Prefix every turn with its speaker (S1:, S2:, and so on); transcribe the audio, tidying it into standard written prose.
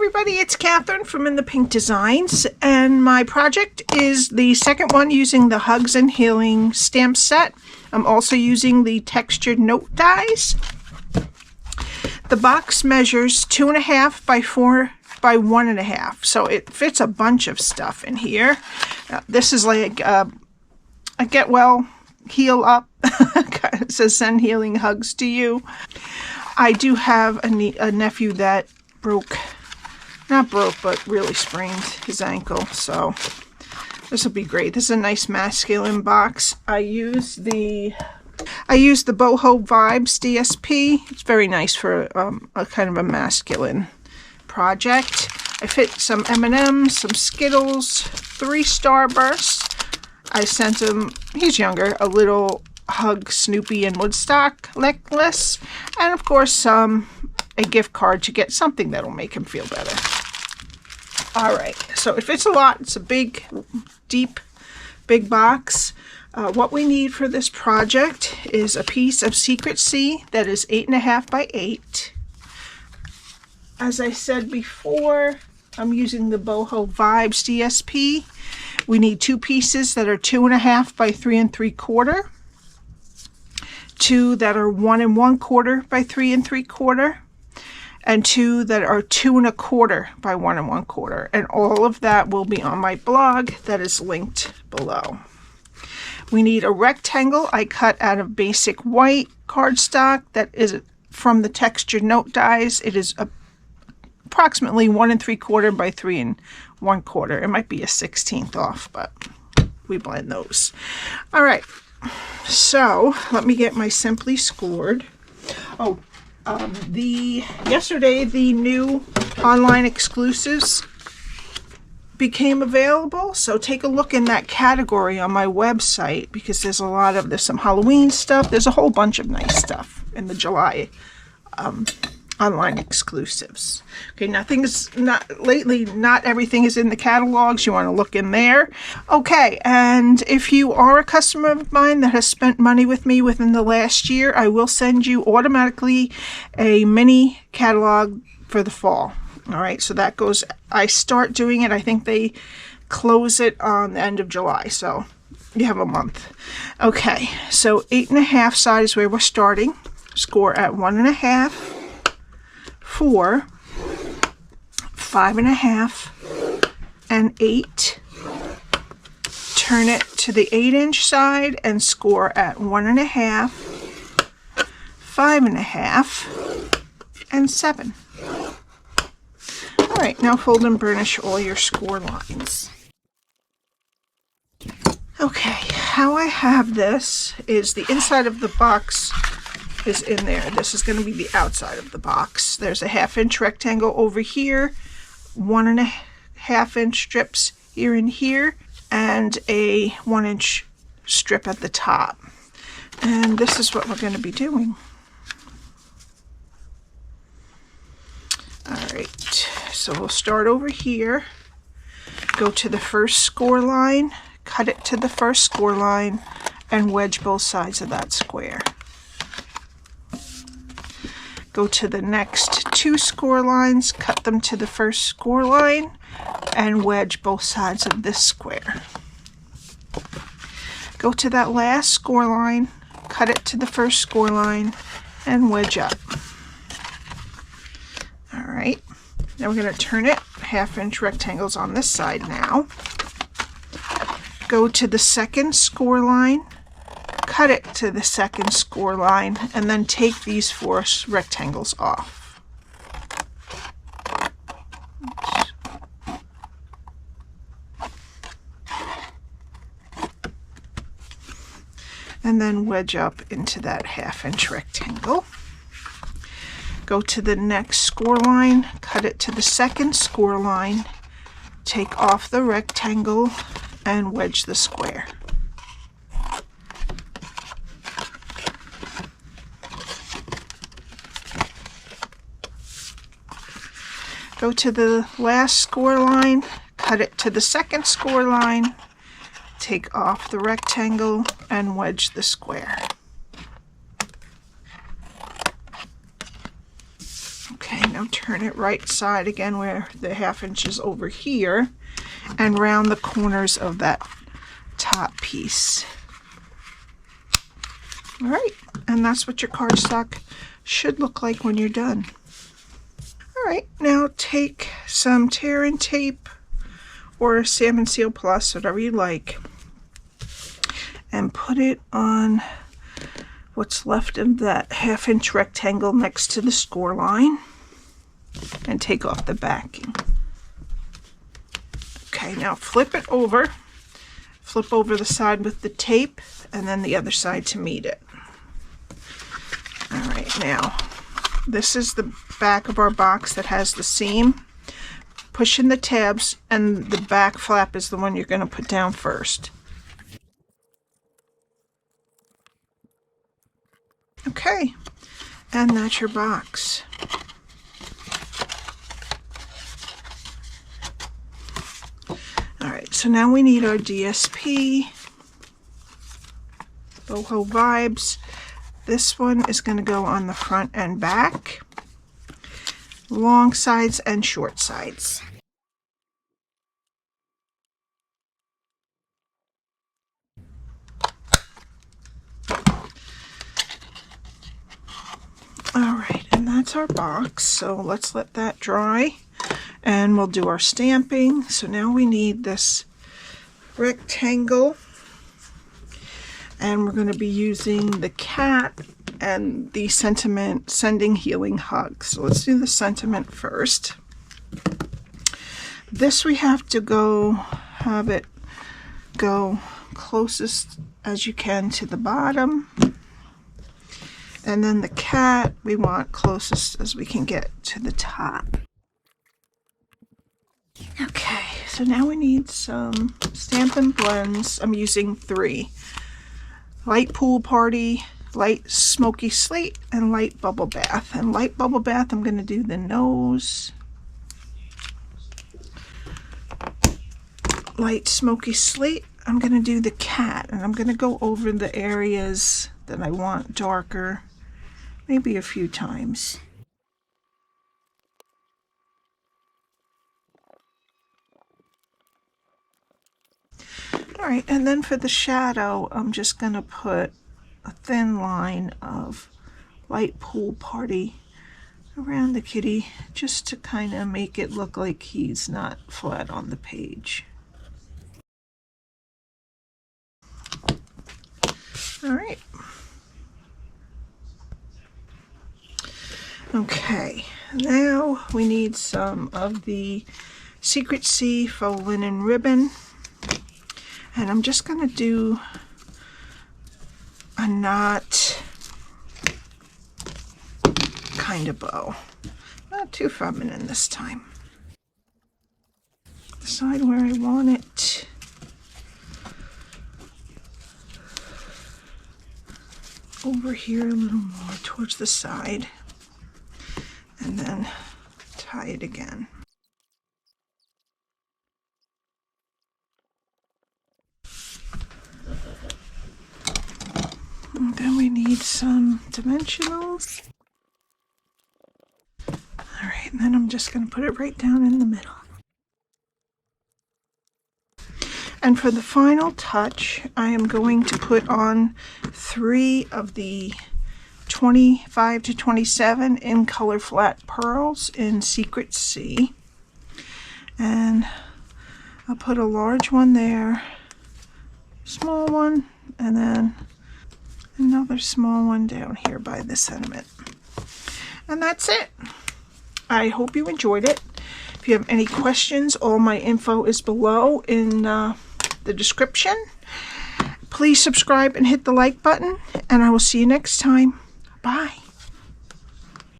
S1: everybody, it's Cathryn from In the Pink Designs, and my project is the second one using the Hugs and Healing stamp set. I'm also using the textured note dies. The box measures 2.5 by 4 by 1.5, so it fits a bunch of stuff in here. This is like a get well, heal up. It says send healing hugs to you. I do have a nephew that not broke, but really sprained his ankle, so this will be great. This is a nice masculine box. I use the Boho Vibes DSP. It's very nice for a kind of a masculine project. I fit some M&Ms, some Skittles, 3 Starbursts. I sent him, he's younger, a little Hug Snoopy and Woodstock necklace, and of course a gift card to get something that'll make him feel better. Alright, so it fits a lot. It's a big, deep, big box. What we need for this project is a piece of Secret Sea that is 8.5 by 8. As I said before, I'm using the Boho Vibes DSP. We need 2 pieces that are 2.5 by 3 3/4. 2 that are 1 1/4 by 3 3/4. And 2 that are 2 1/4 by 1 1/4. And all of that will be on my blog that is linked below. We need a rectangle I cut out of basic white cardstock that is from the textured note dies. It is approximately 1 3/4 by 3 1/4. It might be a 1/16 off, but we blend those. All right, so let me get my Simply Scored. Oh, yesterday the new online exclusives became available, so take a look in that category on my website, because there's some Halloween stuff. There's a whole bunch of nice stuff in the July online exclusives. Okay, not everything is in the catalogs. You want to look in there. Okay, and if you are a customer of mine that has spent money with me within the last year, I will send you automatically a mini catalog for the fall. All right, so that goes, I start doing it, I think they close it on the end of July, so you have a month. Okay, so 8.5 side is where we're starting. Score at 1.5, 4, 5.5, and 8. Turn it to the 8-inch side and score at 1.5, 5.5, and 7. All right, now fold and burnish all your score lines. Okay, how I have this is the inside of the box is in there. This is going to be the outside of the box. There's a 1/2-inch rectangle over here, 1.5-inch strips here and here, and a 1-inch strip at the top. And this is what we're going to be doing. Alright, so we'll start over here, go to the first score line, cut it to the first score line, and wedge both sides of that square. Go to the next 2 score lines, cut them to the first score line, and wedge both sides of this square. Go to that last score line, cut it to the first score line, and wedge up. Alright, now we're going to turn it, 1/2-inch rectangles on this side now. Go to the second score line, cut it to the second score line, and then take these 4 rectangles off. Oops. And then wedge up into that 1/2-inch rectangle. Go to the next score line, cut it to the second score line, take off the rectangle, and wedge the square. Go to the last score line, cut it to the second score line, take off the rectangle, and wedge the square. Okay, now turn it right side again where the 1/2 inch is over here, and round the corners of that top piece. All right, and that's what your cardstock should look like when you're done. All right, now take some tear and tape or Stampin' Seal Plus, whatever you like, and put it on what's left of that 1/2 inch rectangle next to the score line, and take off the backing. Okay, now flip it over. Flip over the side with the tape, and then the other side to meet it. All right, now this is the back of our box that has the seam. Push in the tabs, and the back flap is the one you're going to put down first. Okay, and that's your box. All right, so now we need our DSP, Boho Vibes. This one is going to go on the front and back, long sides and short sides. All right, and that's our box. So let's let that dry, and we'll do our stamping. So now we need this rectangle, and we're going to be using the cat and the sentiment, sending healing hugs. So let's do the sentiment first. This we have to have it go closest as you can to the bottom. And then the cat, we want closest as we can get to the top. Okay, so now we need some Stampin' Blends. I'm using 3. Light Pool Party, Light Smoky Slate, and Light Bubble Bath. And Light Bubble Bath, I'm going to do the nose. Light Smoky Slate, I'm going to do the cat. And I'm going to go over the areas that I want darker, maybe a few times. All right, and then for the shadow, I'm just going to put a thin line of Light Pool Party around the kitty, just to kind of make it look like he's not flat on the page. All right. Okay, now we need some of the Secret Sea Faux Linen Ribbon. And I'm just going to do a knot kind of bow. Not too feminine this time. Decide where I want it. Over here a little more towards the side. And then tie it again. And then we need some dimensionals. All right, and then I'm just going to put it right down in the middle. And for the final touch, I am going to put on 3 of the 25 to 27 in color flat pearls in Secret Sea. And I'll put a large one there, small one, and then another small one down here by the sentiment. And that's it. I hope you enjoyed it. If you have any questions, all my info is below in the description. Please subscribe and hit the like button, and I will see you next time. Bye.